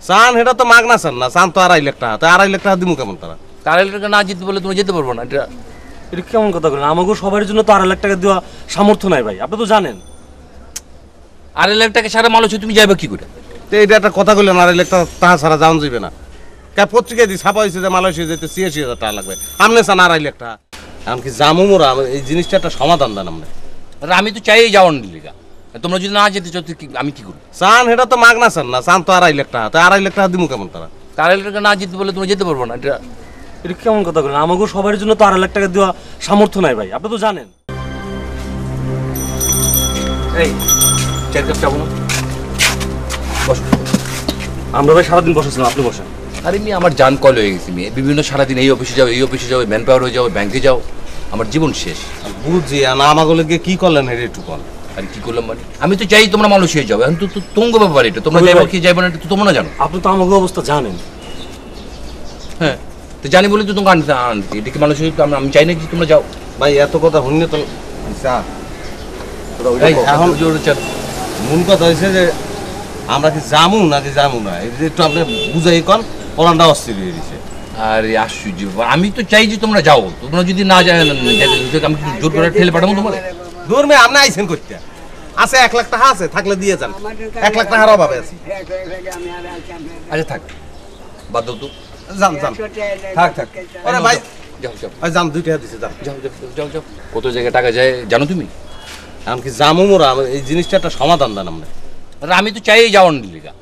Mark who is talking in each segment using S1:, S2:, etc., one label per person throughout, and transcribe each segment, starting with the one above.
S1: চান এটা তো মাগনা চান না, চান তো 2.5 লাখ টাকা। তো 2.5 লাখ টাকা দিমু কেমন তারা?
S2: 2.5 লাখ টাকা না জিততে বলে তুমি যেতে পারবো না। এটা
S3: এটা কেমন কথা বলেন? আমাকে সবার জন্য তো 2.5 লাখ টাকা দেওয়া সামর্থ্য নাই ভাই, আপনি তো জানেন।
S2: 2.5 লাখ টাকা সারা মালয়েশিয়া তুমি যাবে কি করে?
S1: তো এটা একটা কথা কইলেন, 2.5 লাখ টাকা ছাড়া যাওয়া যাবে না। কে পত্রিকায় দিয়ে ছাপা হয়েছে যে মালয়েশিয়া যেতে 86,000 টাকা লাগবে, আমনে চান 2.5 লাখ টাকা। এমনকি জামু মোরা এই জিনিসটা একটা সমাধান দেন আপনি।
S2: আমি তো চাই যাওয়ার লিগা, তোমরা যদি না যেতে চাও আমি কি করবো?
S1: চান এটা তো মাগনা চান না, চান তো 2.5 লাখ টাকা। তো 2.5 লাখ টাকা দিমু কেমন তারা?
S2: 2.5 লাখ টাকা না জিততে বলে তুমি যেতে পারবো না।
S3: এটা কেমন কথা বলেন? আমাকে সবার জন্য তো 2.5 লাখ টাকা দেওয়া সামর্থ্য নাই ভাই, আপনি তো জানেন।
S2: এই চার কাপ চাবো না, বসো।
S3: আমরা ভাই সারাদিন বসেছিলাম, আপনি বসেন।
S2: আরে মেয়ে আমার জান কল হয়ে গেছি মেয়ে, বিভিন্ন সারাদিন এই অফিসে যাও এই অফিসে যাও, ম্যান পাওয়ার হয়ে যাও, ব্যাংকে যাও, আমার জীবন শেষ।
S1: বুঝছি, না আমাগুলো গিয়ে কি করলেন এটা একটু কল।
S2: আর কি করলাম মানে? আমি তো চাই তোমরা মালয়েশিয়া যাও, এখন তো তুঙ্গ ব্যাপার এটা, তোমরা যাইবা কি যাইবা না এটা তো তোমরা জানো।
S3: আপনি তো আমাকে অবস্থা জানেন।
S2: হ্যাঁ তো জানি বলে তো তোমাকে আনতে এটা কি মালয়েশিয়া আমি চাই না কি তোমরা যাও।
S1: ভাই এত কথা শুনলে তো
S2: এখন
S1: মূল কথা হয়েছে যে আমরা কি জামু নাকি জামু না, এই যে একটু আপনি বুঝাই কন, পরানটা অস্থির হয়ে দিছে।
S2: আরে আশ্চর্য, আমি তো চাই যে তোমরা যাও, তোমরা যদি না যায় আমি জোর করে ঠেলে পাঠাবো তোমার।
S1: দূর মেয়ে আপনি আইছেন করতে আছে 1 লাখ টাকা আছে, থাকলে দিয়ে যান। 1 লাখ টাকার অভাবে আছি।
S2: আচ্ছা থাক, বাদ দাও তো,
S1: যান যান, থাক থাক। আরে ভাই
S2: যাও যাও
S1: যান, 2 টাকা দিছে, যান।
S2: যাও যাও যাও যাও। কত জায়গায় টাকা যায় জানো তুমি?
S1: এমনকি জামু মোরা এই জিনিসটা একটা সমাধান দেন আপনি।
S2: আরে আমি তো চাই যাওয়ার লিগা,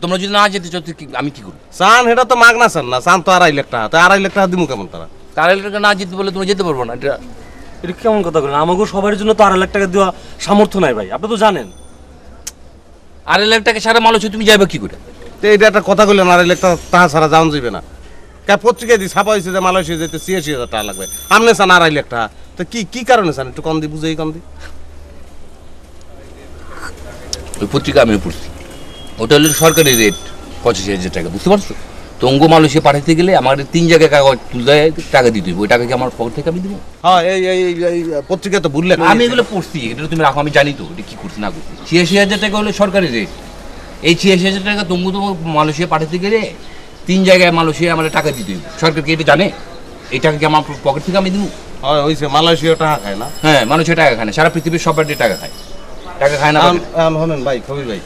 S2: তোমরা যদি না যেতে চাও আমি কি করবো?
S1: চান এটা তো মাগনা চান না, চান তো 2.5 লাখ টাকা। তো 2.5 লাখ টাকা দিমু কেমন তারা?
S2: 2.5 লাখ টাকা না জিততে বলে তুমি যেতে পারবো না।
S3: এটা কেমন কথা বলেন? আমাকে সবার জন্য তো 2.5 লাখ টাকা দেওয়া সামর্থ্য নাই ভাই, আপনি তো জানেন।
S2: 2.5 লাখ টাকা সারা মালয়েশিয়া তুমি যাবে কি করে?
S1: তো এটা একটা কথা কইলেন, 2.5 লাখ টাকা ছাড়া যাওয়া যাবে না। কে পত্রিকায় দিয়ে ছাপা হয়েছে যে মালয়েশিয়া যেতে 86,000 টাকা লাগবে, আমনে চান 2.5 লাখ টাকা। তো কি কারণে চান একটু কম দি, বুঝাই কম দি।
S2: ওই পত্রিকা আমি পড়ছি, ওটা হলো সরকারি রেট 85,000 টাকা, বুঝতে পারছো? তো অঙ্গ মালয়েশিয়া পাঠাতে গেলে আমার 3 জায়গায় কাগজ তুলে টাকা দিতে হবে, ওই টাকা কি আমার পকেট থেকে আমি দিব?
S1: হ্যাঁ এই পত্রিকা তো ভুললেন।
S2: আমি এগুলো পড়ছি, এটা তুমি রাখো, আমি জানি তো এটা কি করছি না করছি। 86,000 টাকা হলো সরকারি রেট, এই 86,000 টাকা তঙ্গু তো মালয়েশিয়া পাঠাতে গেলে 3 জায়গায় মালয়েশিয়া আমার টাকা দিতে হবে। সরকার কি এটা জানে? এই টাকা কি আমার পকেট থেকে আমি দিব?
S1: হয় হইছে, মালয়েশিয়া টাকা খায় না।
S2: হ্যাঁ মালয়েশিয়া টাকা খায় না, সারা পৃথিবীর সব বাড়ি টাকা খায়, টাকা খায় না।
S1: হলেন ভাই, কবি ভাই,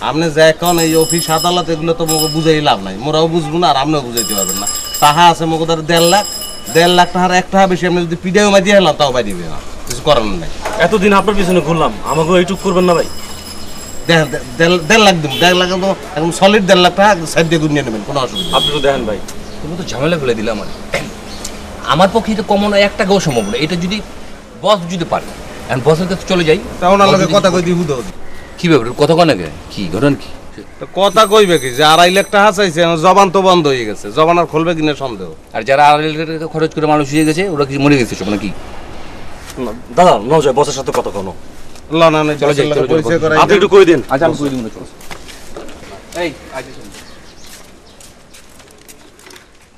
S1: আপনি যে এখন এই অফিস আদালত এগুলো তো মোকে বুঝাই লাভ নাই, মোরাও বুঝবো না আর আপনিও বুঝাইতে পারবেন না। টাকা আছে মোকে ধর 1.5 লাখ টাকার 1 টাকা বেশি আপনি যদি পিডিও মাইদিয়ে হেলাম তাও বাই দিবে না, কিছু করার নাই।
S3: এতদিন আপনার পিছনে ঘুরলাম, আমাকেও এইটুক করবেন না ভাই?
S1: 1.5 লাখ দিন, 1.5 লাখ তো একদম সলিড 1.5 লাখ টাকা সাইড দিয়ে গুনিয়ে নেবেন, কোনো অসুবিধা।
S3: আপনি তো দেখেন ভাই,
S2: তুমি তো ঝামেলা ফেলে দিলে আমার পক্ষে এটা কমন 1 টাকাও সম্ভব না। এটা যদি বস যদি পারে, এখন বসের কাছে চলে যাই,
S1: তখন আলোকে কথা কই দিই হুদো
S2: কি ব্যাপার কথা কয় নাকি, কি ঘটনা কি?
S1: কথা কইবে কি যে 2.5 লাখ টাকা চাইছে, জবান তো বন্ধ হয়ে গেছে, জবান আর খুলবে কিনা সন্দেহ।
S2: আর যারা 2.5 লাখ টাকা খরচ করে মানুষ হয়ে গেছে ওরা কি মরে গেছে সব নাকি?
S3: দাদা নজয় বসের সাথে কথা কোনো
S1: না না, চলো যাই, পরিচয় করাই
S3: আপনি একটু কই দিন।
S2: আচ্ছা আমি কই দিব না, চলো। এই আজ